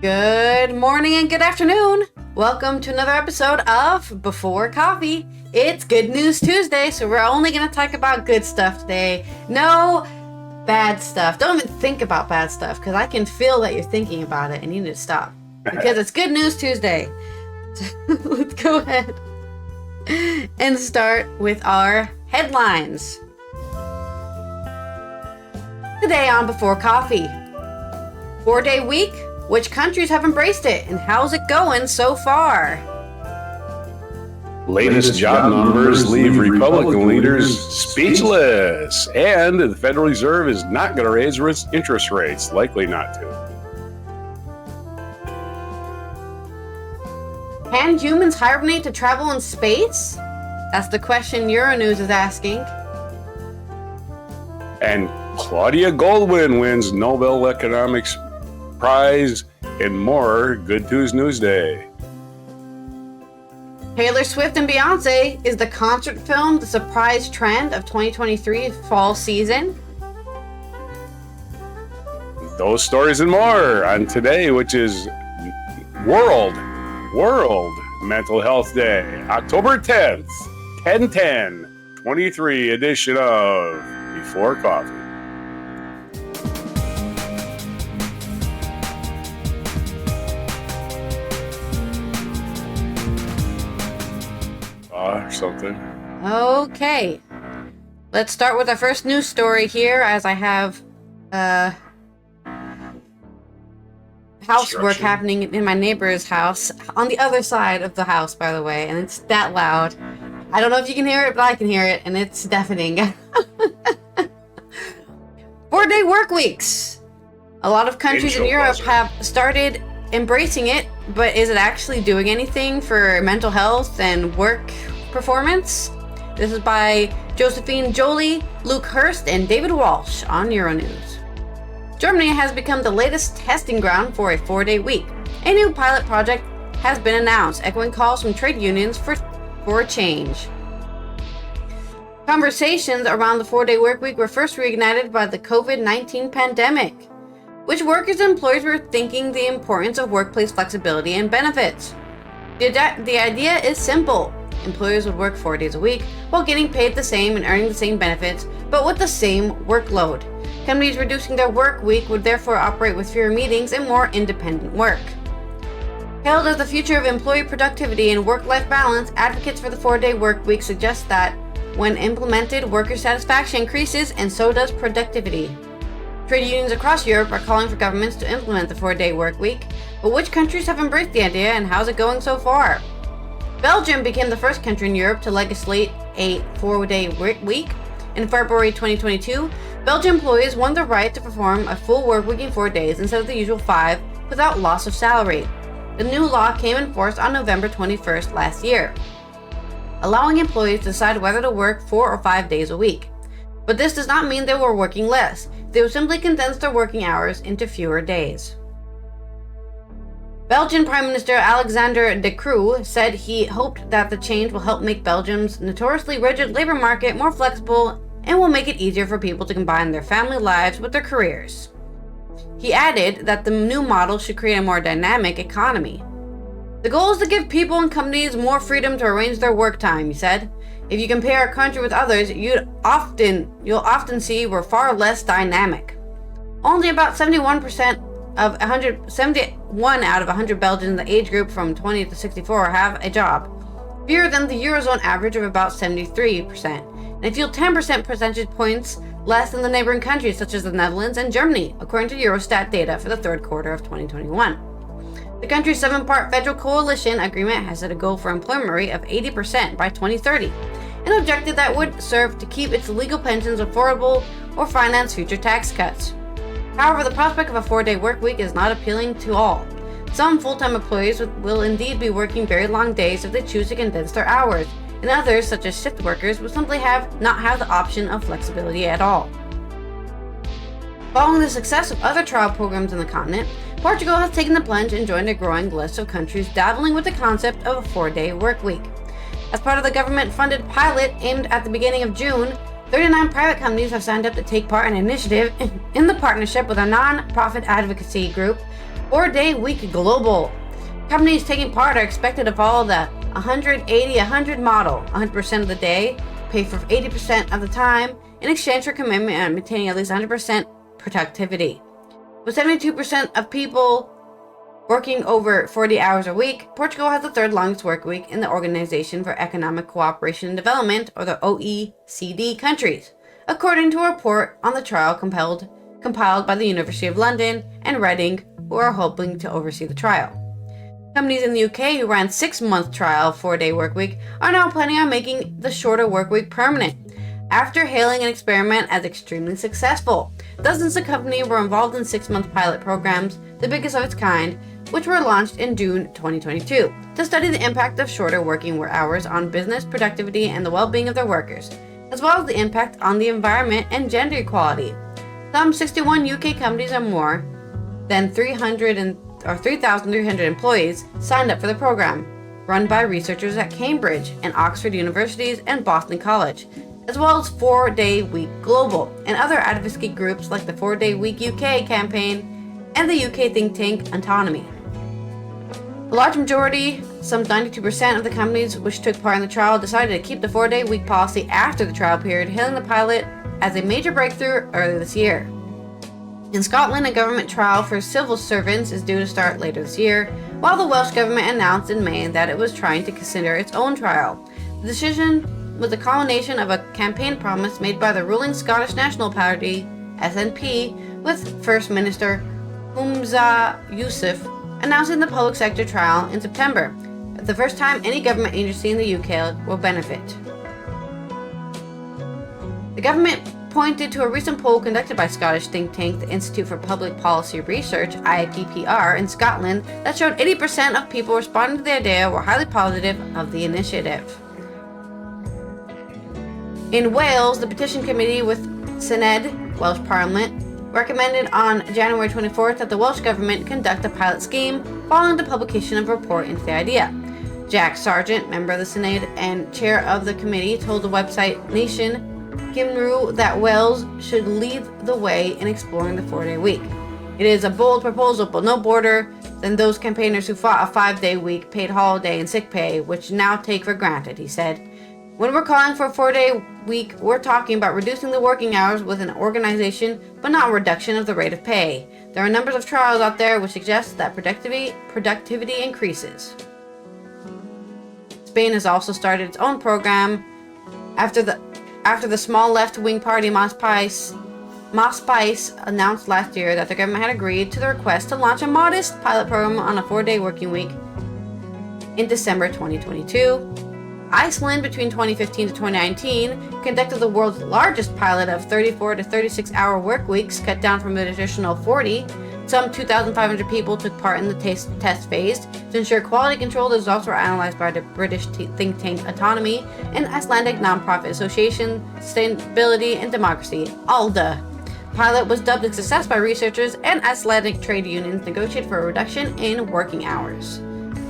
Good morning and good afternoon. Welcome to another episode of Before Coffee. It's Good News Tuesday, so we're only going to talk about good stuff today. No bad stuff. Don't even think about bad stuff, because I can feel that you're thinking about it and you need to stop. Because it's Good News Tuesday. So let's go ahead and start with our headlines. Today on Before Coffee. 4-day week. Which countries have embraced it, and how's it going so far? Latest job numbers leave Republican leaders speechless, and the Federal Reserve is not going to raise interest rates, likely not to. Can humans hibernate to travel in space? That's the question Euronews is asking. And Claudia Goldwyn wins Nobel Economics Prize and more. Good News Day. Taylor Swift and Beyonce, is the concert film the surprise trend of 2023 fall season? Those stories and more on today, which is World Mental Health Day, October 10th, 10/10/23 edition of Before Coffee. Something. Okay. Let's start with our first news story here, as I have housework happening in my neighbor's house on the other side of the house, by the way, and it's that loud. I don't know if you can hear it, but I can hear it, and it's deafening. 4-day work weeks. A lot of countries in Europe have started embracing it, but is it actually doing anything for mental health and work performance? This is by Josephine Jolie, Luke Hurst, and David Walsh on Euronews. Germany has become the latest testing ground for a 4-day week. A new pilot project has been announced, echoing calls from trade unions for a change. Conversations around the 4-day work week were first reignited by the COVID-19 pandemic, which workers and employers were thinking the importance of workplace flexibility and benefits. The idea is simple. Employers would work 4 days a week while getting paid the same and earning the same benefits, but with the same workload. Companies reducing their work week would therefore operate with fewer meetings and more independent work. Hailed as the future of employee productivity and work-life balance, advocates for the 4-day work week suggest that, when implemented, worker satisfaction increases and so does productivity. Trade unions across Europe are calling for governments to implement the 4-day work week, but which countries have embraced the idea and how's it going so far? Belgium became the first country in Europe to legislate a 4-day work week. In February 2022, Belgian employees won the right to perform a full work week in 4 days instead of the usual 5 without loss of salary. The new law came in force on November 21st last year, allowing employees to decide whether to work 4 or 5 days a week. But this does not mean they were working less. They will simply condense their working hours into fewer days. Belgian Prime Minister Alexander De Croo said he hoped that the change will help make Belgium's notoriously rigid labor market more flexible and will make it easier for people to combine their family lives with their careers. He added that the new model should create a more dynamic economy. The goal is to give people and companies more freedom to arrange their work time, he said. If you compare our country with others, you'll often see we're far less dynamic. Only about 71 out of 100 Belgians in the age group from 20 to 64 have a job, fewer than the Eurozone average of about 73%, and feel 10 percentage points less than the neighboring countries such as the Netherlands and Germany, according to Eurostat data for the third quarter of 2021. The country's 7-part federal coalition agreement has set a goal for employment rate of 80% by 2030, an objective that would serve to keep its legal pensions affordable or finance future tax cuts. However, the prospect of a 4-day work week is not appealing to all. Some full-time employees will indeed be working very long days if they choose to condense their hours, and others, such as shift workers, will simply not have the option of flexibility at all. Following the success of other trial programs on the continent, Portugal has taken the plunge and joined a growing list of countries dabbling with the concept of a 4-day work week. As part of the government-funded pilot aimed at the beginning of June, 39 private companies have signed up to take part in an initiative in the partnership with a non-profit advocacy group 4-day week global. Companies taking part are expected to follow the 180-100 model. 100% of the day, pay for 80% of the time, in exchange for commitment on maintaining at least 100% productivity. With 72% of people working over 40 hours a week, Portugal has the third longest work week in the Organization for Economic Cooperation and Development, or the OECD countries, according to a report on the trial compiled by the University of London and Reading, who are hoping to oversee the trial. Companies in the UK who ran 6-month trial 4-day work week are now planning on making the shorter work week permanent, after hailing an experiment as extremely successful. Dozens of companies were involved in 6-month pilot programs, the biggest of its kind, which were launched in June 2022, to study the impact of shorter working hours on business productivity and the well-being of their workers, as well as the impact on the environment and gender equality. Some 61 UK companies and more than 3,300 employees signed up for the program, run by researchers at Cambridge and Oxford Universities and Boston College, as well as 4-Day Week Global and other advocacy groups like the 4-Day Week UK campaign and the UK think tank Autonomy. A large majority, some 92% of the companies which took part in the trial, decided to keep the 4-day week policy after the trial period, hailing the pilot as a major breakthrough earlier this year. In Scotland, a government trial for civil servants is due to start later this year, while the Welsh government announced in May that it was trying to consider its own trial. The decision was a culmination of a campaign promise made by the ruling Scottish National Party, SNP, with First Minister Humza Yousaf announcing the public sector trial in September, the first time any government agency in the UK will benefit. The government pointed to a recent poll conducted by Scottish think tank the Institute for Public Policy Research, IPPR, in Scotland that showed 80% of people responding to the idea were highly positive of the initiative. In Wales, the petition committee with Senedd, Welsh Parliament, recommended on January 24th that the Welsh Government conduct a pilot scheme following the publication of a report into the idea. Jack Sargent, member of the Senedd and chair of the committee, told the website Nation Cymru that Wales should lead the way in exploring the 4-day week. It is a bold proposal, but no bolder than those campaigners who fought a 5-day week, paid holiday, and sick pay, which now take for granted, he said. When we're calling for a 4-day week, we're talking about reducing the working hours with an organization, but not a reduction of the rate of pay. There are numbers of trials out there which suggest that productivity increases. Spain has also started its own program after the small left-wing party Mas Pais announced last year that the government had agreed to the request to launch a modest pilot program on a 4-day working week in December 2022. Iceland, between 2015 to 2019, conducted the world's largest pilot of 34 to 36-hour work weeks, cut down from the traditional 40. Some 2,500 people took part in the test phase. To ensure quality control, the results were analyzed by the British think tank Autonomy and Icelandic nonprofit association Sustainability and Democracy, ALDA. The pilot was dubbed a success by researchers, and Icelandic trade unions negotiated for a reduction in working hours.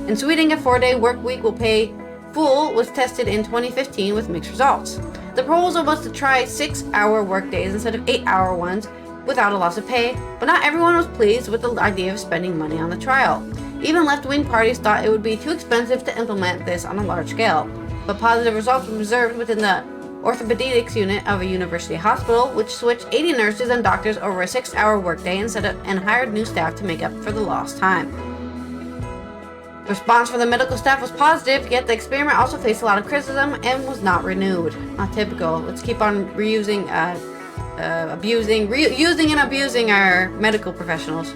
In Sweden, a 4-day work week will pay full was tested in 2015 with mixed results. The proposal was to try 6-hour workdays instead of 8-hour ones without a loss of pay, but not everyone was pleased with the idea of spending money on the trial. Even left-wing parties thought it would be too expensive to implement this on a large scale, but positive results were observed within the orthopedics unit of a university hospital, which switched 80 nurses and doctors over a 6-hour workday and hired new staff to make up for the lost time. The response from the medical staff was positive, yet the experiment also faced a lot of criticism and was not renewed. Not typical. Let's keep on using and abusing our medical professionals.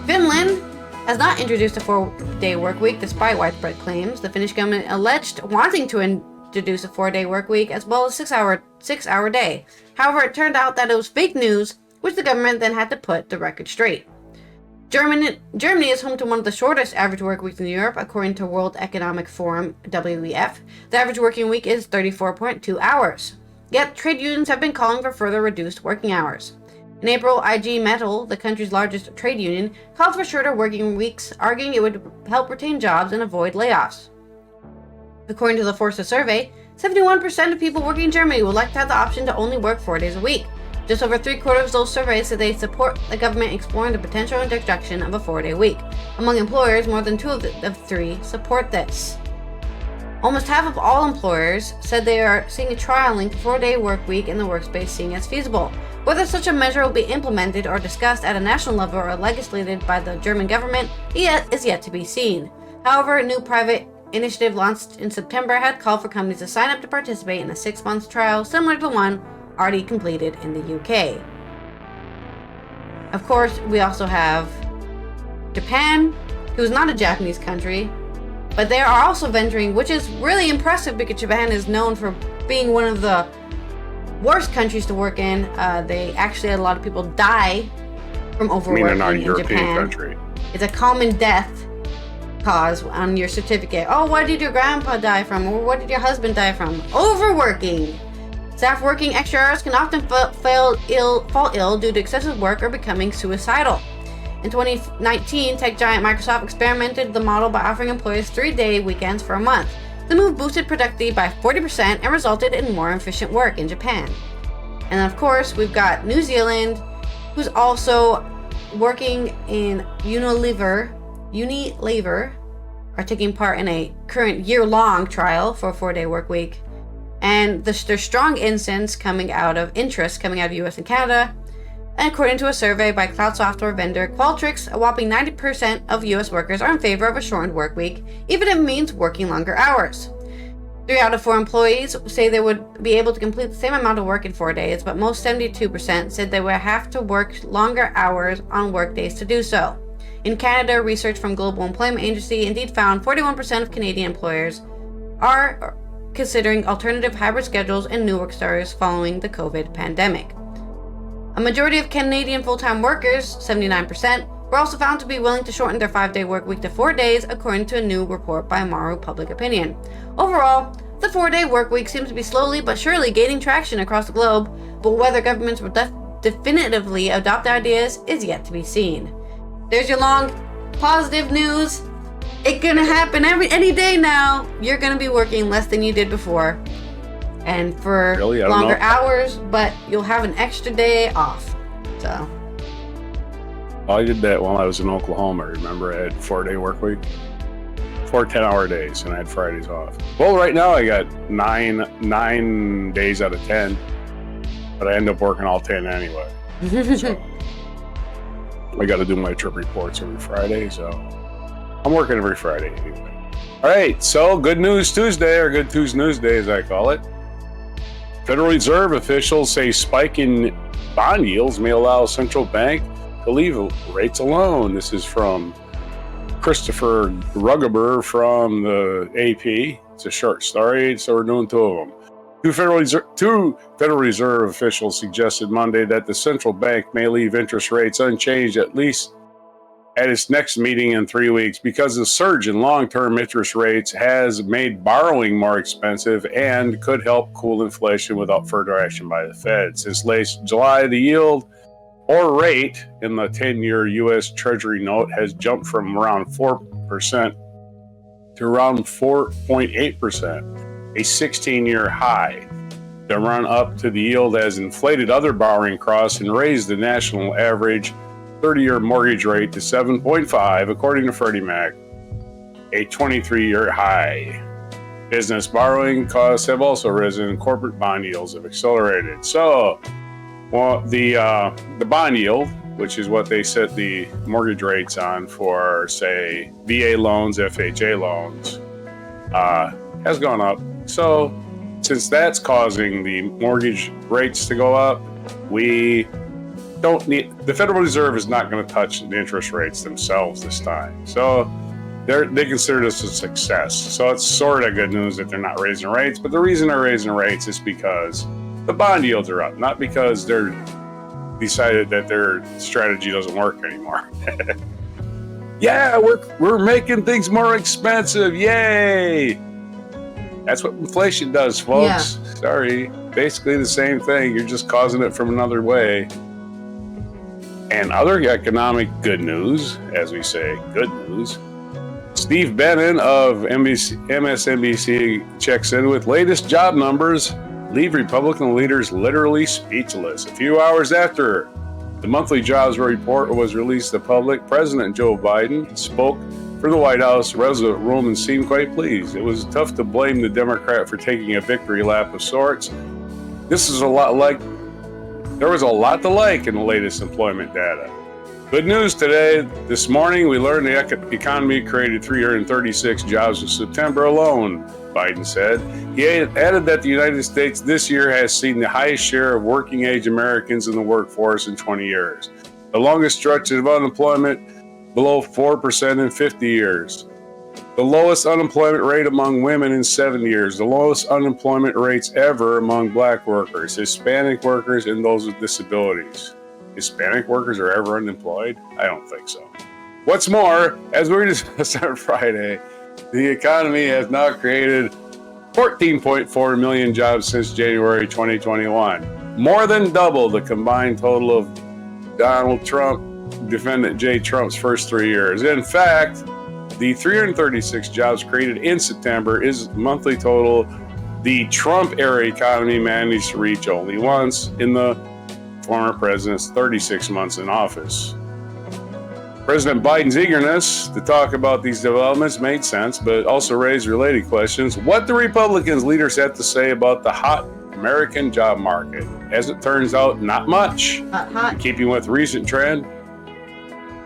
Finland has not introduced a 4-day work week despite widespread claims. The Finnish government alleged wanting to introduce a 4-day work week as well as 6-hour day. However, it turned out that it was fake news, which the government then had to put the record straight. Germany is home to one of the shortest average work weeks in Europe, according to World Economic Forum, WEF. The average working week is 34.2 hours. Yet, trade unions have been calling for further reduced working hours. In April, IG Metall, the country's largest trade union, called for shorter working weeks, arguing it would help retain jobs and avoid layoffs. According to the Forza survey, 71% of people working in Germany would like to have the option to only work 4 days a week. Just over 3/4 of those surveyed said they support the government exploring the potential introduction of a 4-day week. Among employers, more than 2 of 3 support this. Almost half of all employers said they are seeing a trialing the 4-day work week in the workspace seen as feasible. Whether such a measure will be implemented or discussed at a national level or legislated by the German government is yet to be seen. However, a new private initiative launched in September had called for companies to sign up to participate in a 6-month trial similar to the one already completed in the UK. Of course, we also have Japan, who's not a Japanese country, but they are also venturing, which is really impressive because Japan is known for being one of the worst countries to work in. They actually had a lot of people die from overworking they're not a in European Japan. country. It's a common death cause on your certificate. Oh, what did your grandpa die from? Or what did your husband die from? Overworking. Staff working extra hours can often fall ill due to excessive work or becoming suicidal. In 2019, tech giant Microsoft experimented the model by offering employees 3-day weekends for a month. The move boosted productivity by 40% and resulted in more efficient work in Japan. And of course, we've got New Zealand, who's also working in Unilever, are taking part in a current year-long trial for a 4-day work week. And there's strong interest coming out of US and Canada. And according to a survey by cloud software vendor Qualtrics, a whopping 90% of US workers are in favor of a shortened work week, even if it means working longer hours. 3 out of 4 employees say they would be able to complete the same amount of work in 4 days, but most 72% said they would have to work longer hours on work days to do so. In Canada, research from Global Employment Agency indeed found 41% of Canadian employers are considering alternative hybrid schedules and new work styles following the COVID pandemic. A majority of Canadian full-time workers, 79%, were also found to be willing to shorten their 5-day work week to 4 days, according to a new report by Maru Public Opinion. Overall, the 4-day work week seems to be slowly but surely gaining traction across the globe, but whether governments will definitively adopt ideas is yet to be seen. There's your long, positive news. It's gonna happen any day now. You're gonna be working less than you did before. And for longer hours, but you'll have an extra day off. So. I did that while I was in Oklahoma. Remember, I had 4-day work week, 4 10-hour days, and I had Fridays off. Well, right now I got 9 days out of 10, but I end up working all 10 anyway. So I got to do my trip reports every Friday, so I'm working every Friday anyway. All right, so Good News Tuesday, or Good Tuesday as I call it. Federal Reserve officials say spike in bond yields may allow central bank to leave rates alone. This is from Christopher Rugaber from the AP. It's a short story, so we're doing 2 of them. Two Federal Reserve officials suggested Monday that the central bank may leave interest rates unchanged at least at its next meeting in 3 weeks because the surge in long-term interest rates has made borrowing more expensive and could help cool inflation without further action by the Fed. Since late July, the yield or rate in the 10-year U.S. Treasury note has jumped from around 4% to around 4.8%, a 16-year high. The run up to the yield has inflated other borrowing costs and raised the national average 30-year mortgage rate to 7.5, according to Freddie Mac, a 23-year high. Business borrowing costs have also risen, and corporate bond yields have accelerated. So, the bond yield, which is what they set the mortgage rates on for, say, VA loans, FHA loans, has gone up. So, since that's causing the mortgage rates to go up, the Federal Reserve is not going to touch the interest rates themselves this time. So they consider this a success. So it's sort of good news that they're not raising rates. But the reason they're raising rates is because the bond yields are up, not because they're decided that their strategy doesn't work anymore. Yeah, we're making things more expensive. Yay! That's what inflation does, folks. Yeah. Sorry. Basically the same thing. You're just causing it from another way. And other economic good news, as we say, good news. Steve Bannon of MSNBC checks in with latest job numbers leave Republican leaders literally speechless. A few hours after the monthly jobs report was released to the public, President Joe Biden spoke for the White House resident room and seemed quite pleased. It was tough to blame the Democrat for taking a victory lap of sorts. There was a lot to like in the latest employment data. Good news today. This morning, we learned the economy created 336 jobs in September alone, Biden said. He added that the United States this year has seen the highest share of working-age Americans in the workforce in 20 years, the longest stretch of unemployment below 4% in 50 years, the lowest unemployment rate among women in 7 years, the lowest unemployment rates ever among black workers, Hispanic workers, and those with disabilities. Hispanic workers are ever unemployed? I don't think so. What's more, as we discussed on Friday, the economy has now created 14.4 million jobs since January 2021, more than double the combined total of Donald Trump, defendant Jay Trump's first 3 years. In fact, the 336 jobs created in September is monthly total the Trump-era economy managed to reach only once in the former president's 36 months in office. President Biden's eagerness to talk about these developments made sense, but also raised related questions. What do Republicans leaders have to say about the hot American job market? As it turns out, not much. Hot. In keeping with recent trend,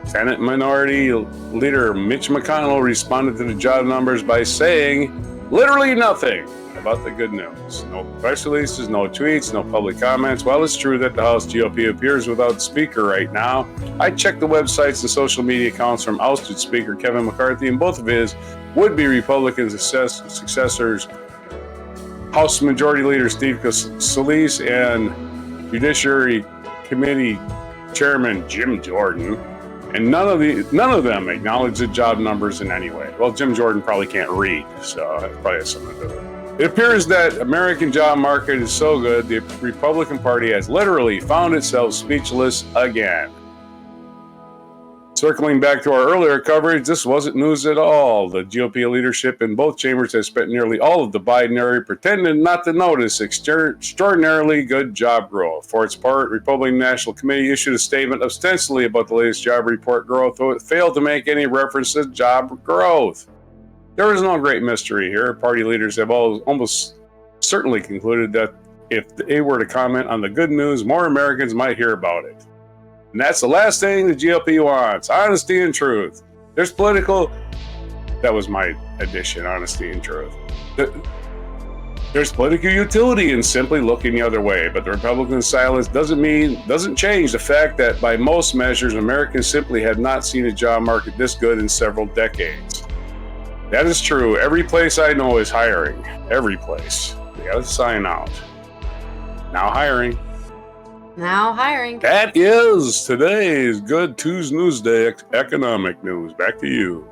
Senate Minority Leader Mitch McConnell responded to the job numbers by saying literally nothing about the good news. No press releases, no tweets, no public comments. While it's true that the House GOP appears without speaker right now, I checked the websites and social media accounts from ousted Speaker Kevin McCarthy and both of his would-be Republican successors, House Majority Leader Steve Scalise and Judiciary Committee Chairman Jim Jordan, and none of them acknowledge the job numbers in any way. Well, Jim Jordan probably can't read, so that probably has something to do with it. It appears that American job market is so good, the Republican Party has literally found itself speechless again. Circling back to our earlier coverage, this wasn't news at all. The GOP leadership in both chambers has spent nearly all of the Biden era pretending not to notice extraordinarily good job growth. For its part, Republican National Committee issued a statement ostensibly about the latest job report growth, though it failed to make any reference to job growth. There is no great mystery here. Party leaders have almost certainly concluded that if they were to comment on the good news, more Americans might hear about it. And that's the last thing the GOP wants, honesty and truth. That was my addition, honesty and truth. There's political utility in simply looking the other way, but the Republican silence doesn't change the fact that by most measures, Americans simply have not seen a job market this good in several decades. That is true. Every place I know is hiring. Every place. They got to sign out. Now hiring. That is today's Good Tuesday economic news. Back to you.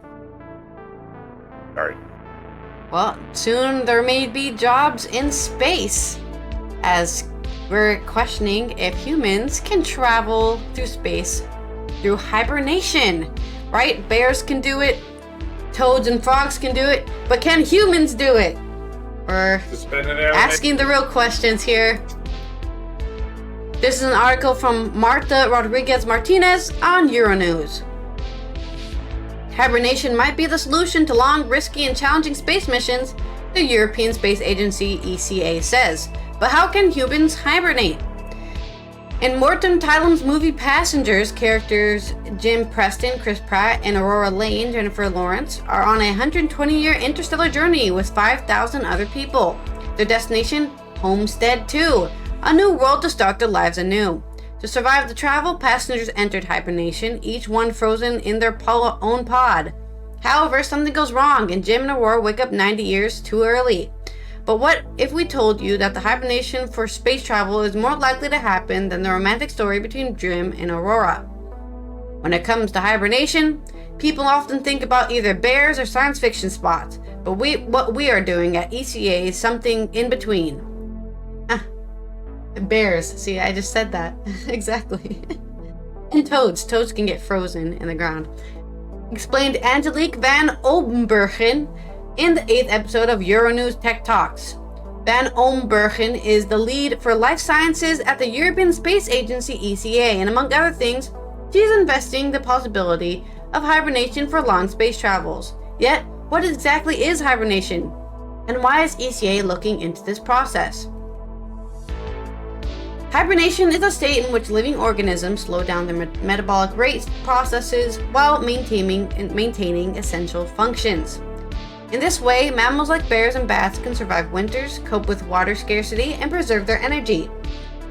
Sorry. Well, soon there may be jobs in space, as we're questioning if humans can travel through space through hibernation. Right? Bears can do it. Toads and frogs can do it, but can humans do it? We're asking the real questions here. This is an article from Marta Rodriguez Martinez on Euronews. Hibernation might be the solution to long, risky, and challenging space missions, the European Space Agency ECA says. But how can humans hibernate? In Morten Tylem's movie Passengers, characters Jim Preston, Chris Pratt, and Aurora Lane, Jennifer Lawrence, are on a 120-year interstellar journey with 5,000 other people. Their destination? Homestead 2, a new world to start their lives anew. To survive the travel, passengers entered hibernation, each one frozen in their own pod. However, something goes wrong, and Jim and Aurora wake up 90 years too early. But what if we told you that the hibernation for space travel is more likely to happen than the romantic story between Jim and Aurora? When it comes to hibernation, people often think about either bears or science fiction spots, but what we are doing at ECA is something in between. Bears. See, I just said that. Exactly. And toads. Toads can get frozen in the ground. Explained Angelique van Oldenburgen in the 8th episode of Euronews Tech Talks. Van Ombergen is the lead for life sciences at the European Space Agency ECA, and among other things, she is investigating the possibility of hibernation for long space travels. Yet, what exactly is hibernation? And why is ECA looking into this process? Hibernation is a state in which living organisms slow down their metabolic rate processes while maintaining essential functions. In this way, mammals like bears and bats can survive winters, cope with water scarcity, and preserve their energy.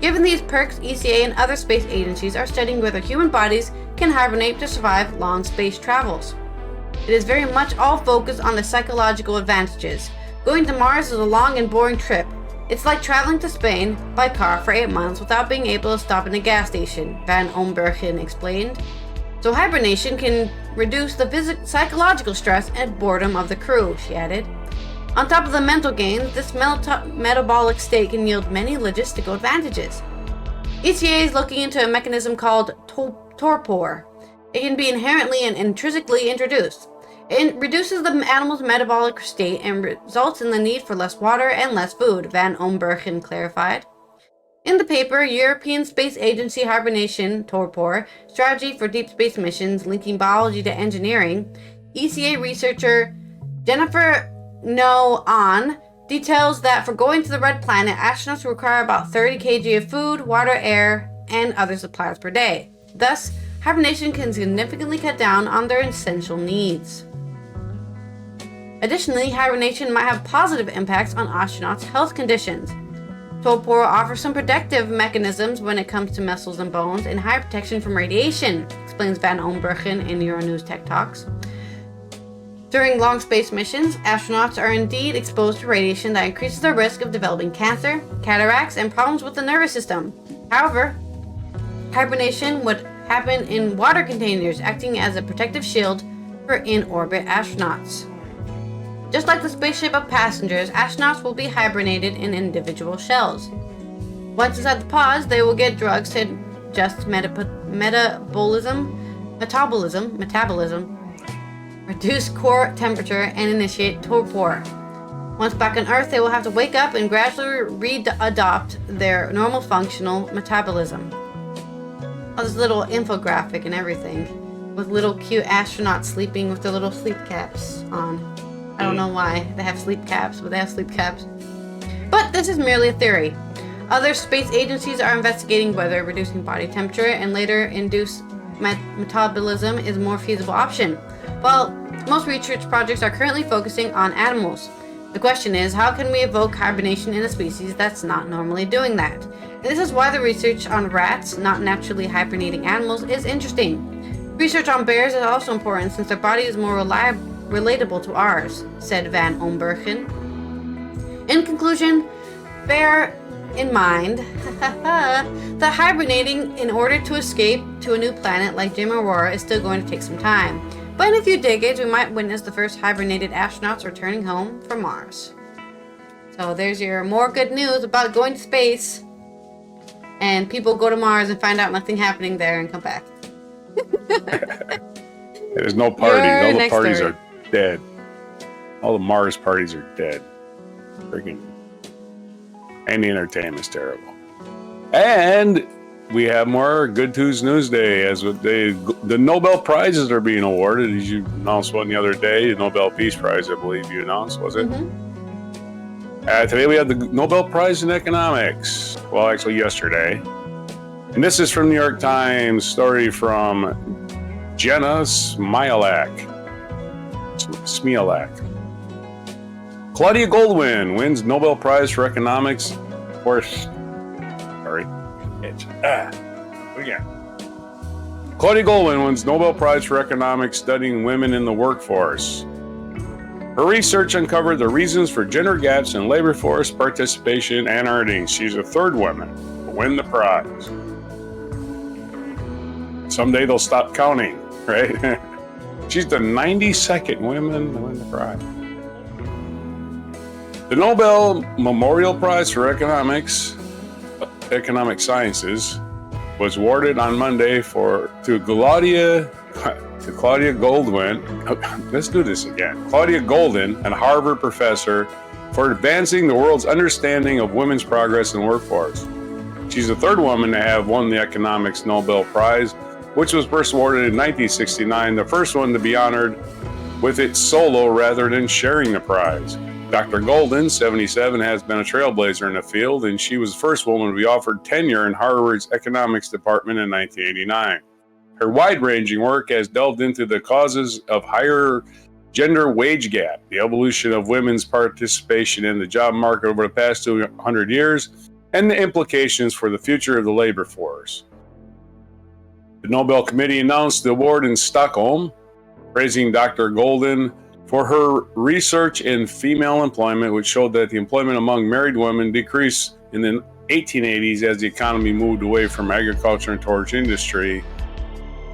Given these perks, ECA and other space agencies are studying whether human bodies can hibernate to survive long space travels. It is very much all focused on the psychological advantages. Going to Mars is a long and boring trip. It's like traveling to Spain by car for 8 months without being able to stop in a gas station, Van Ombergen explained. So hibernation can reduce the psychological stress and boredom of the crew, she added. On top of the mental gains, this metabolic state can yield many logistical advantages. ECA is looking into a mechanism called torpor. It can be inherently and intrinsically introduced. It reduces the animal's metabolic state and results in the need for less water and less food, Van Ombergen clarified. In the paper, European Space Agency Hibernation Torpor, Strategy for Deep Space Missions Linking Biology to Engineering, ECA researcher Jennifer No-An details that for going to the Red Planet, astronauts require about 30 kg of food, water, air, and other supplies per day. Thus, hibernation can significantly cut down on their essential needs. Additionally, hibernation might have positive impacts on astronauts' health conditions. Torpor offers some protective mechanisms when it comes to muscles and bones and high protection from radiation, explains Van Ombergen in Euronews Tech Talks. During long space missions, astronauts are indeed exposed to radiation that increases their risk of developing cancer, cataracts, and problems with the nervous system. However, hibernation would happen in water containers, acting as a protective shield for in-orbit astronauts. Just like the spaceship of passengers, astronauts will be hibernated in individual shells. Once inside the pods, they will get drugs to adjust metabolism, reduce core temperature, and initiate torpor. Once back on Earth, they will have to wake up and gradually re-adopt their normal functional metabolism. Oh, this little infographic and everything, with little cute astronauts sleeping with their little sleep caps on. I don't know why they have sleep caps, but they have sleep caps. But this is merely a theory. Other space agencies are investigating whether reducing body temperature and later induced metabolism is a more feasible option. While most research projects are currently focusing on animals. The question is, how can we evoke hibernation in a species that's not normally doing that? And this is why the research on rats, not naturally hibernating animals, is interesting. Research on bears is also important since their body is more relatable to ours, said Van Ombergen. In conclusion, bear in mind that hibernating in order to escape to a new planet like Jim Aurora is still going to take some time. But in a few decades, we might witness the first hibernated astronauts returning home from Mars. So there's your more good news about going to space. And people go to Mars and find out nothing happening there and come back. There's no parties. All the parties are dead. All the Mars parties are dead. Freaking. And the entertainment's terrible. And we have more Good News Day as the Nobel Prizes are being awarded. As you announced one the other day, the Nobel Peace Prize, I believe you announced, was it? Mm-hmm. Today we had the Nobel Prize in Economics. Well, actually yesterday. And this is from New York Times, story from Jenna Smialek. Claudia Goldwyn wins Nobel Prize for Economics. Again. Claudia Goldwyn wins Nobel Prize for Economics studying women in the workforce. Her research uncovered the reasons for gender gaps in labor force participation and earnings. She's the third woman to win the prize. Someday they'll stop counting, right? She's the 92nd woman to win the prize. The Nobel Memorial Prize for Economic Sciences was awarded on Monday to Claudia Goldwyn. Let's do this again. Claudia Goldwyn, a Harvard professor for advancing the world's understanding of women's progress in the workforce. She's the third woman to have won the Economics Nobel Prize, which was first awarded in 1969, the first one to be honored with it solo rather than sharing the prize. Dr. Golden, 77, has been a trailblazer in the field, and she was the first woman to be offered tenure in Harvard's economics department in 1989. Her wide-ranging work has delved into the causes of higher gender wage gap, the evolution of women's participation in the job market over the past 200 years, and the implications for the future of the labor force. The Nobel Committee announced the award in Stockholm, praising Dr. Golden for her research in female employment, which showed that the employment among married women decreased in the 1880s as the economy moved away from agriculture and towards industry.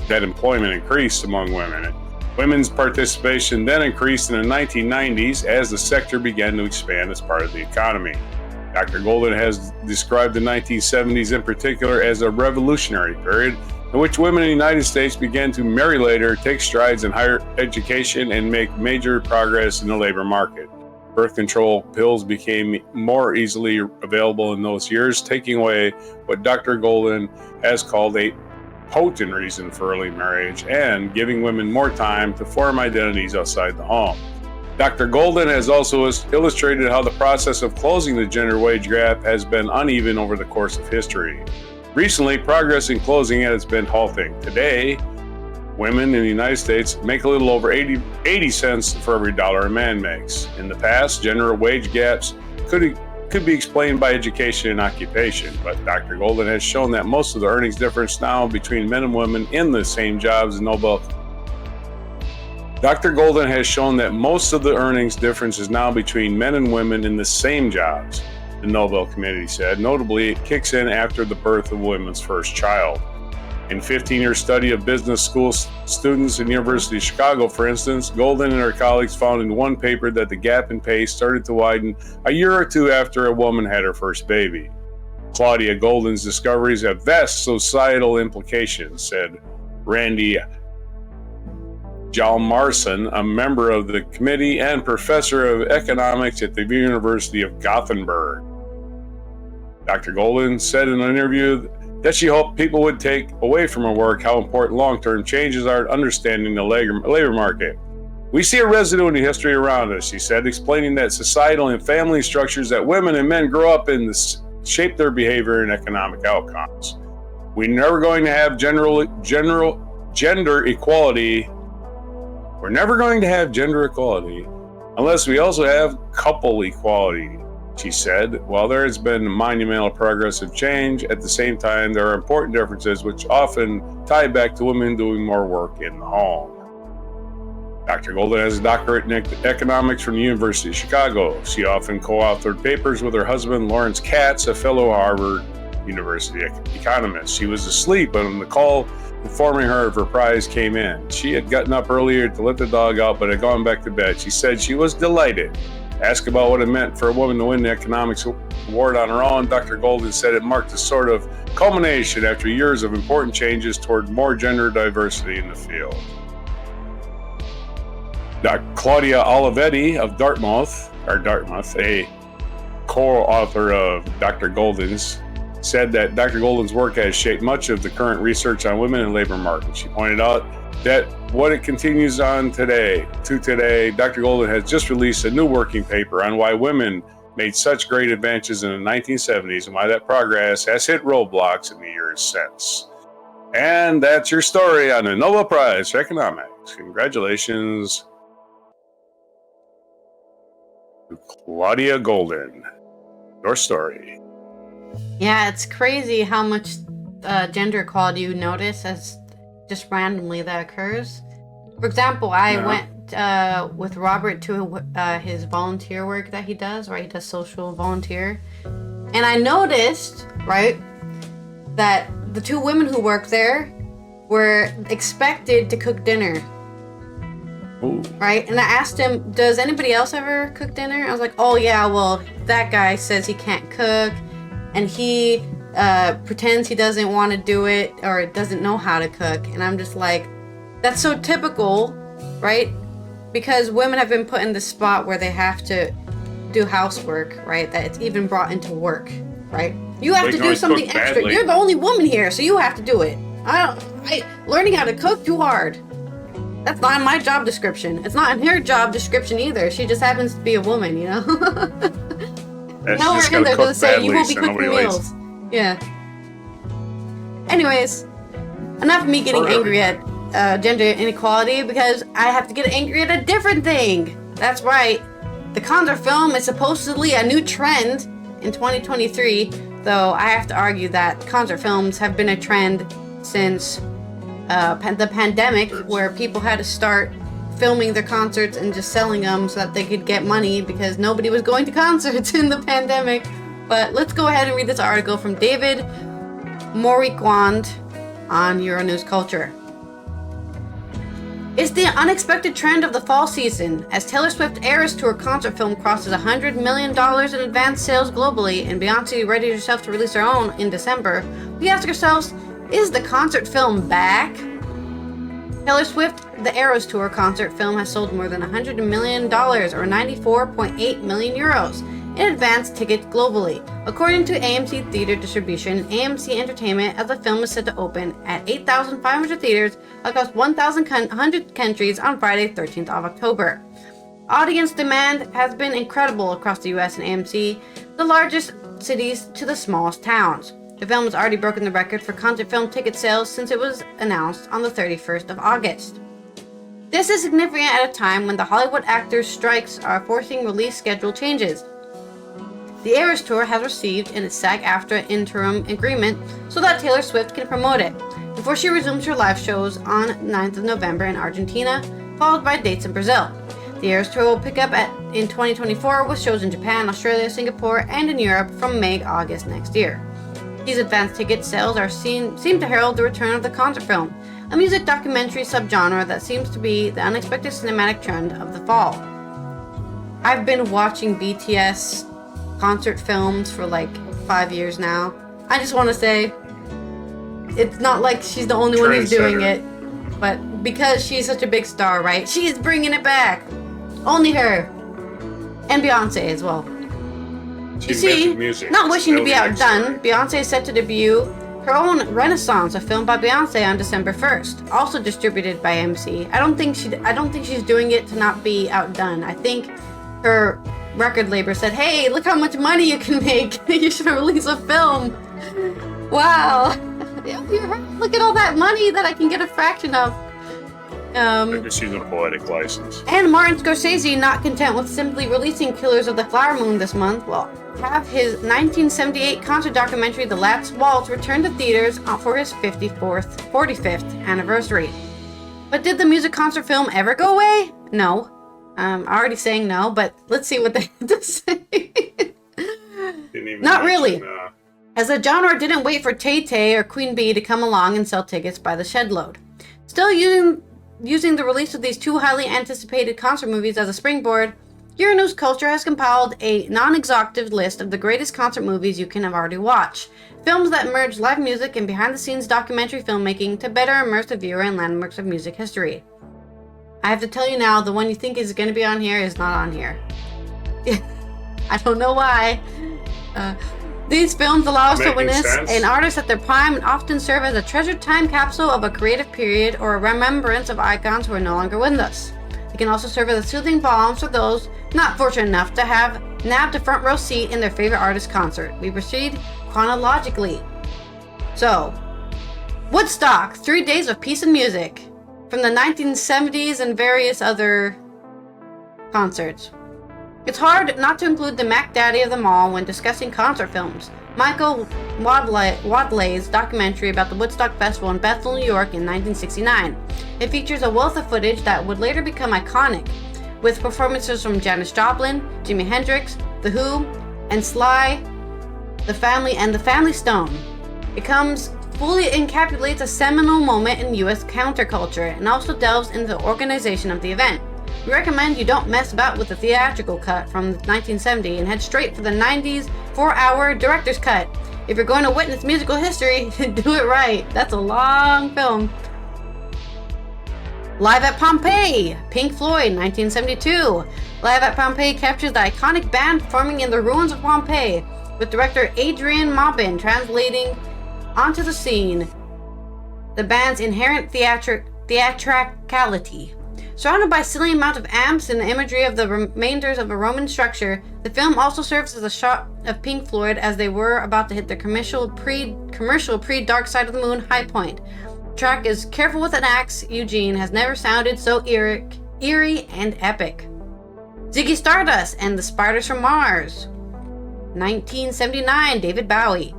That employment increased among women. Women's participation then increased in the 1990s as the sector began to expand as part of the economy. Dr. Golden has described the 1970s in particular as a revolutionary period in which women in the United States began to marry later, take strides in higher education, and make major progress in the labor market. Birth control pills became more easily available in those years, taking away what Dr. Golden has called a potent reason for early marriage and giving women more time to form identities outside the home. Dr. Golden has also illustrated how the process of closing the gender wage gap has been uneven over the course of history. Recently, progress in closing it has been halting. Today, women in the United States make a little over 80 cents for every dollar a man makes. In the past, gender wage gaps could be explained by education and occupation, but Dr. Golden has shown that most of the earnings difference now between men and women in the same jobs Dr. Golden has shown that most of the earnings difference is now between men and women in the same jobs, the Nobel Committee said. Notably, it kicks in after the birth of women's first child. In 15-year study of business school students in the University of Chicago, for instance, Golden and her colleagues found in one paper that the gap in pay started to widen a year or two after a woman had her first baby. Claudia Golden's discoveries have vast societal implications, said Randy Hjalmarsson, a member of the committee and professor of economics at the University of Gothenburg. Dr. Golden said in an interview that she hoped people would take away from her work how important long-term changes are to understanding the labor market. We see a residue in the history around us, she said, explaining that societal and family structures that women and men grow up in shape their behavior and economic outcomes. We're never going to have gender equality. We're never going to have gender equality unless we also have couple equality, she said. While there has been monumental progressive change, at the same time, there are important differences which often tie back to women doing more work in the home. Dr. Golden has a doctorate in economics from the University of Chicago. She often co-authored papers with her husband, Lawrence Katz, a fellow Harvard University economist. She was asleep when the call informing her of her prize came in. She had gotten up earlier to let the dog out, but had gone back to bed. She said she was delighted. Asked about what it meant for a woman to win the economics award on her own, Dr. Golden said it marked a sort of culmination after years of important changes toward more gender diversity in the field. Claudia Olivetti of Dartmouth, a co-author of Dr. Golden's, said that Dr. Golden's work has shaped much of the current research on women and labor markets. She pointed out that what it continues on today, Dr. Golden has just released a new working paper on why women made such great advances in the 1970s and why that progress has hit roadblocks in the years since. And that's your story on the Nobel Prize for Economics. Congratulations to Claudia Golden. Your story. Yeah, it's crazy how much gender equality you notice as just randomly that occurs. For example, I went with Robert to his volunteer work that he does, where he does social volunteer. And I noticed, right, that the two women who work there were expected to cook dinner. Ooh. Right? And I asked him, does anybody else ever cook dinner? I was like, oh yeah, well, that guy says he can't cook, and he pretends he doesn't want to do it or doesn't know how to cook. And I'm just like, that's so typical, right? Because women have been put in the spot where they have to do housework, right? That it's even brought into work, right? You have They to can do always something cook extra. badly. You're the only woman here, so you have to do it. Learning how to cook too hard. That's not in my job description. It's not in her job description either. She just happens to be a woman, you know? That's Nowhere just in gotta there does cook it say you badly, will be so cooking nobody likes meals. Yeah. Anyways, enough of me getting Forever. angry at gender inequality, because I have to get angry at a different thing. That's right. The concert film is supposedly a new trend in 2023, though I have to argue that concert films have been a trend since the pandemic, where people had to start filming their concerts and just selling them so that they could get money, because nobody was going to concerts in the pandemic. But let's go ahead and read this article from David Moriquand on Euronews Culture. It's the unexpected trend of the fall season. As Taylor Swift Eras Tour concert film crosses $100 million in advance sales globally, and Beyoncé readies herself to release her own in December, we ask ourselves, is the concert film back? Taylor Swift The Eras Tour concert film has sold more than $100 million, or 94.8 million euros, in advance tickets globally, according to AMC Theater Distribution and AMC Entertainment, as the film is set to open at 8,500 theaters across 1,100 countries on Friday, 13th of October. Audience demand has been incredible across the US and AMC, the largest cities to the smallest towns. The film has already broken the record for concert film ticket sales since it was announced on the 31st of August. This is significant at a time when the Hollywood actors' strikes are forcing release schedule changes. The Eras Tour has received a SAG-AFTRA interim agreement so that Taylor Swift can promote it, before she resumes her live shows on 9th of November in Argentina, followed by dates in Brazil. The Eras Tour will pick up in 2024 with shows in Japan, Australia, Singapore, and in Europe from May-August next year. These advance ticket sales seem to herald the return of the concert film, a music documentary subgenre that seems to be the unexpected cinematic trend of the fall. I've been watching BTS concert films for like 5 years now. I just want to say, it's not like she's the only one who's doing it, but because she's such a big star, right? She's bringing it back. Only her. And Beyonce as well. You see, not wishing to be outdone, Beyonce is set to debut her own Renaissance, a film by Beyonce, on December 1st, also distributed by MC. I don't think she's doing it to not be outdone. I think her record label said, "Hey, look how much money you can make. You should release a film." Wow. Look at all that money that I can get a fraction of. Maybe she's a poetic license. And Martin Scorsese, not content with simply releasing Killers of the Flower Moon this month, will have his 1978 concert documentary The Last Waltz return to theaters for his 45th anniversary. But did the music concert film ever go away? No. I'm already saying no, but let's see what they have to say. Not really. As the genre didn't wait for Tay-Tay or Queen Bee to come along and sell tickets by the shed load. Still using the release of these two highly anticipated concert movies as a springboard, Euronews Culture has compiled a non-exhaustive list of the greatest concert movies you can have already watched. Films that merge live music and behind-the-scenes documentary filmmaking to better immerse the viewer in landmarks of music history. I have to tell you now, the one you think is going to be on here is not on here. I don't know why. These films allow us to witness an artist at their prime and often serve as a treasured time capsule of a creative period or a remembrance of icons who are no longer with us. They can also serve as a soothing balm for those not fortunate enough to have nabbed a front row seat in their favorite artist's concert. We proceed chronologically. So, Woodstock, 3 days of peace and music, from the 1970s and various other concerts. It's hard not to include the Mac Daddy of them all when discussing concert films. Michael Wadley's documentary about the Woodstock Festival in Bethel, New York in 1969. It features a wealth of footage that would later become iconic, with performances from Janis Joplin, Jimi Hendrix, The Who, and Sly, the Family Stone. It fully encapsulates a seminal moment in U.S. counterculture and also delves into the organization of the event. We recommend you don't mess about with the theatrical cut from 1970 and head straight for the 90s 4-hour director's cut. If you're going to witness musical history, do it right. That's a long film. Live at Pompeii, Pink Floyd, 1972. Live at Pompeii captures the iconic band performing in the ruins of Pompeii, with director Adrian Maubin translating onto the scene the band's inherent theatricality. Surrounded by a silly amount of amps and the imagery of the remainders of a Roman structure, the film also serves as a shot of Pink Floyd as they were about to hit their commercial pre-Dark Side of the Moon high point. The track is Careful with an Axe, Eugene, has never sounded so eerie and epic. Ziggy Stardust and the Spiders from Mars. 1979, David Bowie.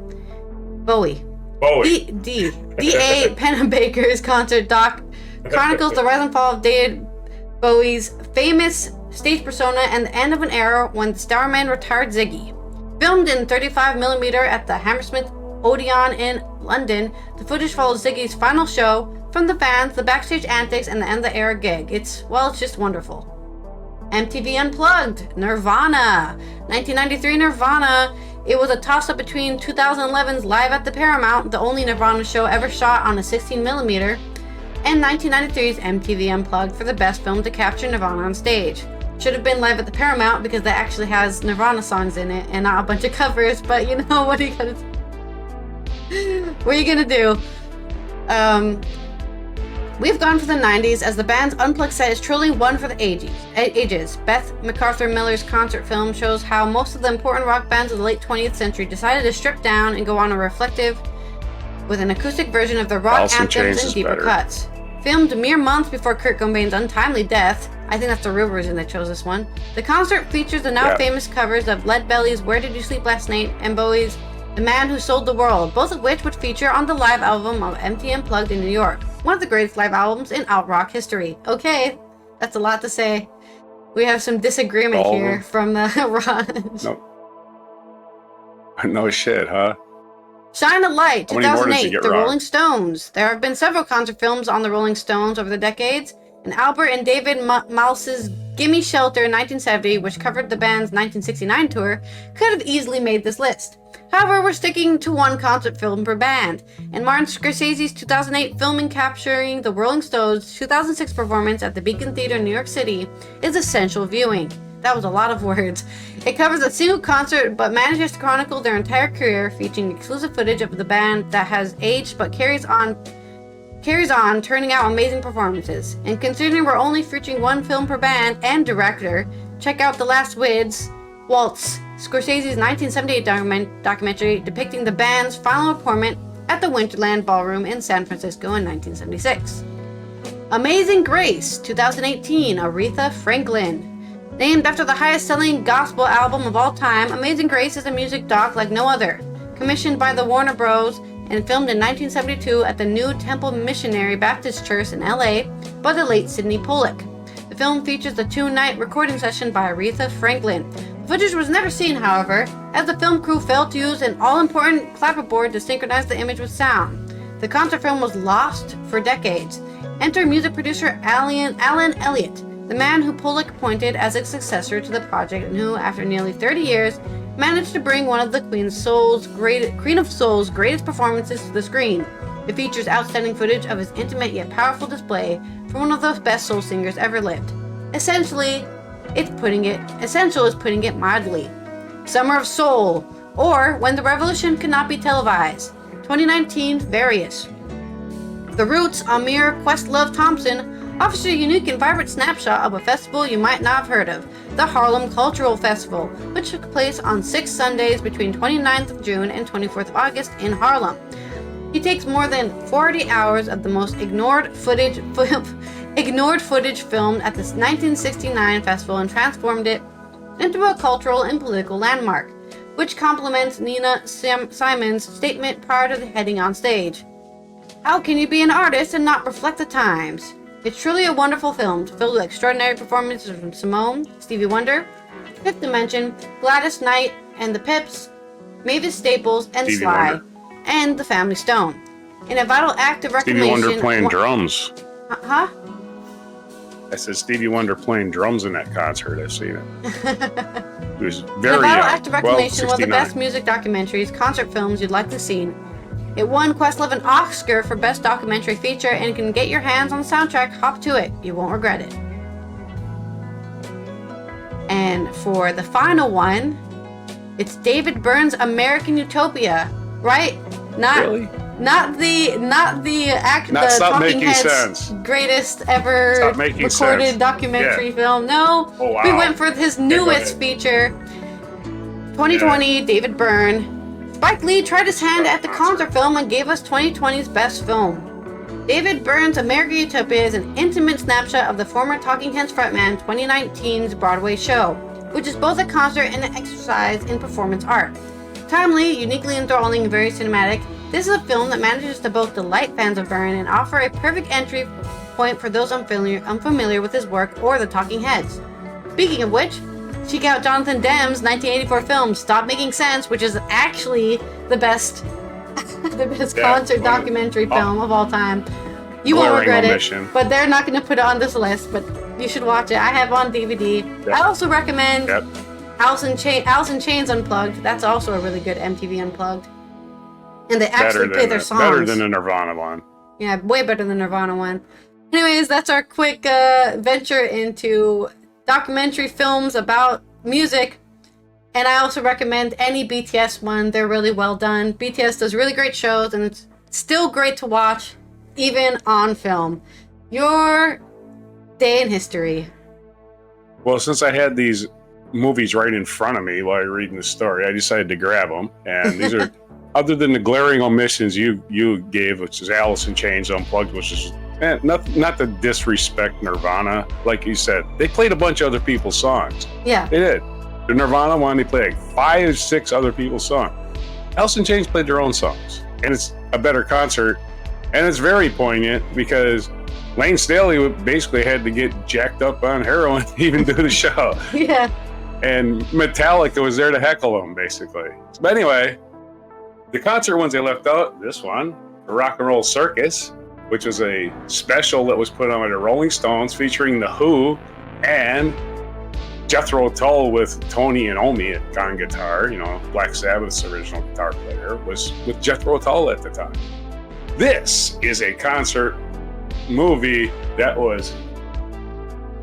D.A. Pennebaker's concert doc chronicles the rise and fall of David Bowie's famous stage persona and the end of an era when the starman retired Ziggy. Filmed in 35mm at the Hammersmith Odeon in London, the footage follows Ziggy's final show, from the fans, the backstage antics, and the end of the era gig. It's just wonderful. MTV Unplugged, Nirvana. 1993 Nirvana. It was a toss-up between 2011's Live at the Paramount, the only Nirvana show ever shot on a 16mm, and 1993's MTV Unplugged for the best film to capture Nirvana on stage. Should have been Live at the Paramount because that actually has Nirvana songs in it and not a bunch of covers, but you know, what are you gonna do? What are you gonna do? We've gone for the 90s as the band's unplugged set is truly one for the ages. Beth MacArthur Miller's concert film shows how most of the important rock bands of the late 20th century decided to strip down and go on a reflective with an acoustic version of their rock anthems and deeper cuts. Filmed mere months before Kurt Cobain's untimely death, I think that's the real reason they chose this one, the concert features the now famous covers of Lead Belly's Where Did You Sleep Last Night and Bowie's The Man Who Sold the World, both of which would feature on the live album of MTV Unplugged in New York, one of the greatest live albums in alt rock history. Okay, that's a lot to say. We have some disagreement here from the Raj. No shit, huh? Shine a Light, 2008, The Rolling Stones. There have been several concert films on the Rolling Stones over the decades, and Albert and David Malse's Gimme Shelter in 1970, which covered the band's 1969 tour, could have easily made this list. However, we're sticking to one concert film per band, and Martin Scorsese's 2008 filming capturing the Rolling Stones' 2006 performance at the Beacon Theater in New York City is essential viewing. That was a lot of words. It covers a single concert but manages to chronicle their entire career, featuring exclusive footage of the band that has aged but carries on, turning out amazing performances. And considering we're only featuring one film per band and director, check out The Last Waltz, Scorsese's 1978 documentary depicting the band's final performance at the Winterland Ballroom in San Francisco in 1976. Amazing Grace, 2018, Aretha Franklin. Named after the highest-selling gospel album of all time, Amazing Grace is a music doc like no other. Commissioned by the Warner Bros. And filmed in 1972 at the New Temple Missionary Baptist Church in LA by the late Sidney Pollack. The film features a 2-night recording session by Aretha Franklin. The footage was never seen, however, as the film crew failed to use an all-important clapperboard to synchronize the image with sound. The concert film was lost for decades. Enter music producer Alan Elliott, the man who Pollack appointed as its successor to the project and who, after nearly 30 years, managed to bring one of the Queen of Soul's greatest performances to the screen. It features outstanding footage of his intimate yet powerful display from one of the best soul singers ever lived. Essential is putting it mildly. Summer of Soul, or When the Revolution Could Not Be Televised, 2019, Various. The Roots, Amir Questlove Thompson, offers a unique and vibrant snapshot of a festival you might not have heard of, the Harlem Cultural Festival, which took place on 6 Sundays between 29th of June and 24th of August in Harlem. He takes more than 40 hours of the most ignored footage filmed at this 1969 festival and transformed it into a cultural and political landmark, which complements Nina Simon's statement prior to heading on stage. How can you be an artist and not reflect the times? It's truly a wonderful film, filled with extraordinary performances from Simone, Stevie Wonder, Fifth Dimension, Gladys Knight and the Pips, Mavis Staples and Stevie Sly, Wonder. And the Family Stone. In a vital act of reclamation... Stevie Wonder playing drums. Huh? I said Stevie Wonder playing drums in that concert. I've seen it. He was very In a vital young. act of reclamation, one of the 69. best music documentaries, concert films you'd likely seen. It won Questlove an Oscar for Best Documentary Feature, and you can get your hands on the soundtrack. Hop to it. You won't regret it. And for the final one, it's David Byrne's American Utopia, right? Really? Not the Talking Heads greatest ever recorded documentary film. No, oh, wow. We went for his newest feature. 2020, David Byrne. Spike Lee tried his hand at the concert film and gave us 2020's best film. David Byrne's American Utopia is an intimate snapshot of the former Talking Heads frontman 2019's Broadway show, which is both a concert and an exercise in performance art. Timely, uniquely enthralling, and very cinematic, this is a film that manages to both delight fans of Byrne and offer a perfect entry point for those unfamiliar with his work or the Talking Heads. Speaking of which, check out Jonathan Demme's 1984 film Stop Making Sense, which is actually the best concert documentary film of all time. You won't regret it, but they're not going to put it on this list, but you should watch it. I have it on DVD. Yep. I also recommend Alice in Chains Unplugged. That's also a really good MTV Unplugged. And they actually play their songs. Better than the Nirvana one. Yeah, way better than the Nirvana one. Anyways, that's our quick venture into documentary films about music. And I also recommend any BTS one. They're really well done. BTS does really great shows, and it's still great to watch, even on film. Your day in history. Well, since I had these movies right in front of me while you're reading the story, I decided to grab them. And these are, other than the glaring omissions you gave, which is Alice in Chains Unplugged, which is not to disrespect Nirvana. Like you said, they played a bunch of other people's songs. Yeah. They did. The Nirvana one, they played like 5 or 6 other people's songs. Alice in Chains played their own songs. And it's a better concert. And it's very poignant because Lane Staley basically had to get jacked up on heroin to even do the show. Yeah. And Metallica was there to heckle him, basically. But anyway, the concert ones they left out, this one, the Rock and Roll Circus, which was a special that was put on by the Rolling Stones featuring The Who and Jethro Tull with Tony Iommi on guitar. You know, Black Sabbath's original guitar player was with Jethro Tull at the time. This is a concert movie that was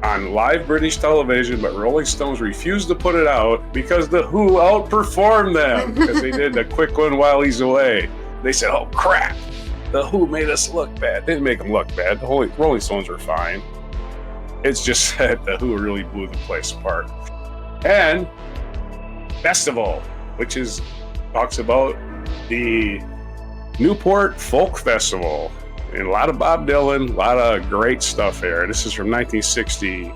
on live British television, but Rolling Stones refused to put it out because The Who outperformed them because they did a quick one while he's away. They said, oh crap, The Who made us look bad. Didn't make them look bad. The Rolling Stones were fine. It's just that The Who really blew the place apart. And Festival, which talks about the Newport Folk Festival. And a lot of Bob Dylan, a lot of great stuff here. This is from 1963 to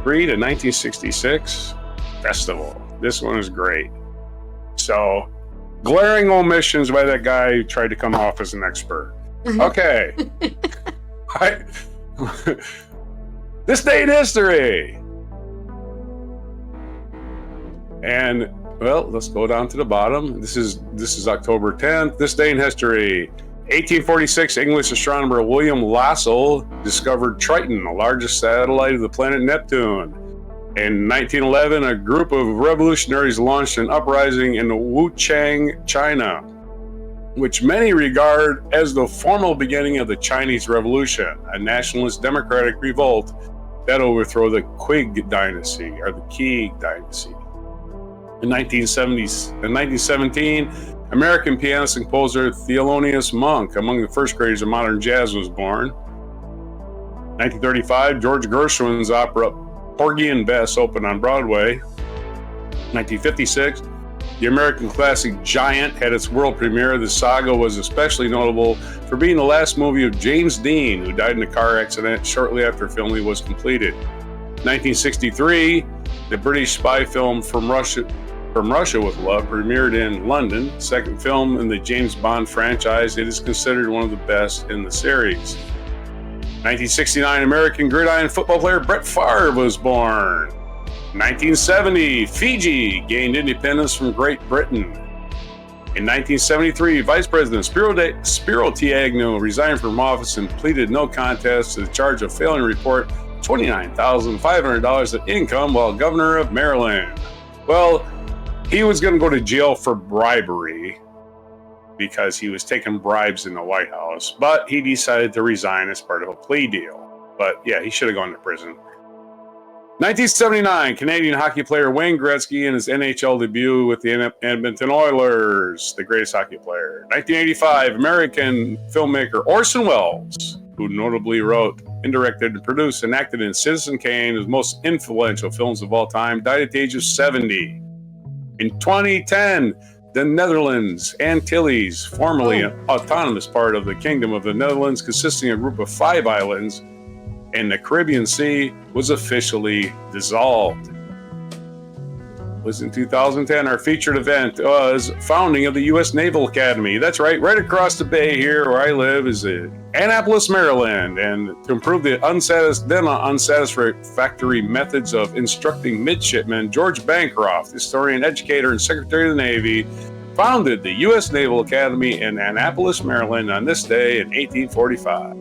1966 Festival. This one is great. So, glaring omissions by that guy who tried to come off as an expert. Okay. This day in history. And, well, let's go down to the bottom. This is October 10th. This day in history. 1846, English astronomer William Lassell discovered Triton, the largest satellite of the planet Neptune. In 1911, a group of revolutionaries launched an uprising in Wuchang, China, which many regard as the formal beginning of the Chinese Revolution, a nationalist democratic revolt that overthrew the Qing dynasty, or the Qing dynasty. In 1917, American pianist and composer Thelonious Monk, among the first graders of modern jazz, was born. 1935, George Gershwin's opera Porgy and Bess opened on Broadway. 1956, the American classic Giant had its world premiere. The saga was especially notable for being the last movie of James Dean, who died in a car accident shortly after filming was completed. 1963, the British spy film From Russia with Love premiered in London, second film in the James Bond franchise. It is considered one of the best in the series. 1969, American gridiron football player Brett Favre was born. 1970, Fiji gained independence from Great Britain. In 1973, Vice President Spiro T. Agnew resigned from office and pleaded no contest to the charge of failing to report $29,500 of income while governor of Maryland. Well, he was going to go to jail for bribery, because he was taking bribes in the White House, but he decided to resign as part of a plea deal. But yeah, he should have gone to prison. 1979, Canadian hockey player Wayne Gretzky in his NHL debut with the Edmonton Oilers, the greatest hockey player. 1985, American filmmaker Orson Welles, who notably wrote, directed, produced, and acted in Citizen Kane, his most influential films of all time, died at the age of 70. In 2010, the Netherlands Antilles, formerly an autonomous part of the Kingdom of the Netherlands, consisting of a group of 5 islands in the Caribbean Sea, was officially dissolved. It was in 2010. Our featured event was founding of the U.S. Naval Academy. That's right across the bay here where I live is Annapolis, Maryland. And to improve the unsatisfactory methods of instructing midshipmen, George Bancroft, historian, educator, and Secretary of the Navy, founded the U.S. Naval Academy in Annapolis, Maryland on this day in 1845.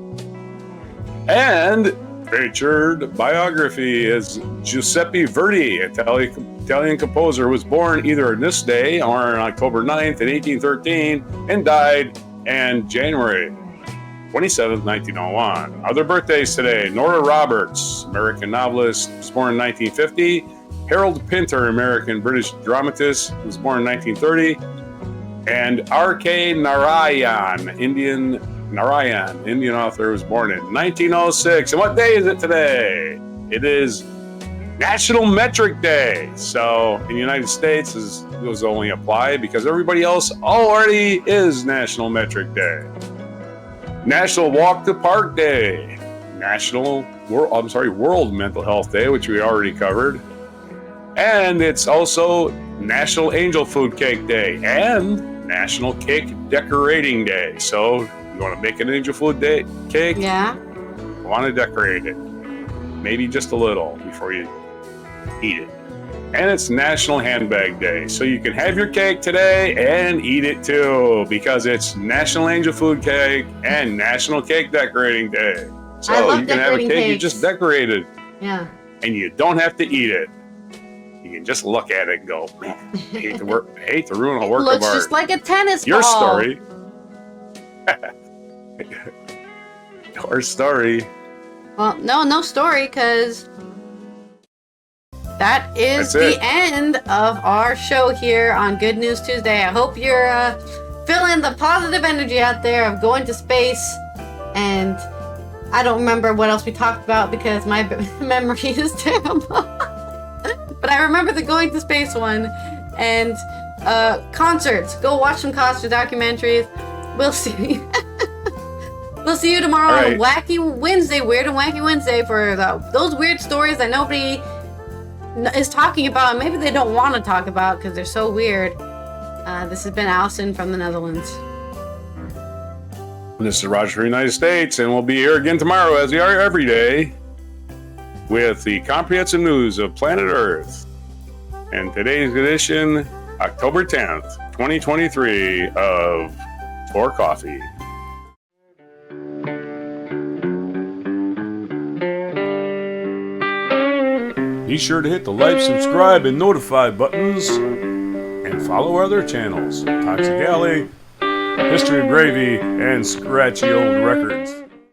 And featured biography is Giuseppe Verdi, Italian composer, was born either on this day or on October 9th in 1813 and died on January 27th, 1901. Other birthdays today: Nora Roberts, American novelist, was born in 1950. Harold Pinter, American British dramatist, was born in 1930. And R.K. Narayan, Indian author, was born in 1906. And what day is it today? It is National Metric Day. So in the United States, those only apply because everybody else already is National Metric Day. National Walk the Park Day. World Mental Health Day, which we already covered. And it's also National Angel Food Cake Day and National Cake Decorating Day. So you want to make an angel food cake? Yeah. You want to decorate it. Maybe just a little before you eat it. And it's National Handbag Day. So you can have your cake today and eat it too, because it's National Angel Food Cake and National Cake Decorating Day. So you can have a cake you just decorated. Yeah. And you don't have to eat it. You can just look at it and go, man, hate to ruin a work of art. Looks just like a tennis ball. Your story. Your story. Well, no story, because that is the end of our show here on Good News Tuesday. I hope you're feeling the positive energy out there of going to space. And I don't remember what else we talked about because my memory is terrible. But I remember the going to space one. And concerts. Go watch some concert documentaries. We'll see. We'll see you tomorrow on Wacky Wednesday, Weird and Wacky Wednesday, for those weird stories that nobody is talking about, and maybe they don't want to talk about because they're so weird. This has been Allison from the Netherlands. This is Roger from the United States, and we'll be here again tomorrow, as we are every day, with the comprehensive news of planet Earth. And today's edition, October 10th, 2023, of For Coffee. Be sure to hit the like, subscribe, and notify buttons, and follow our other channels, Toxic Alley, History of Gravy, and Scratchy Old Records.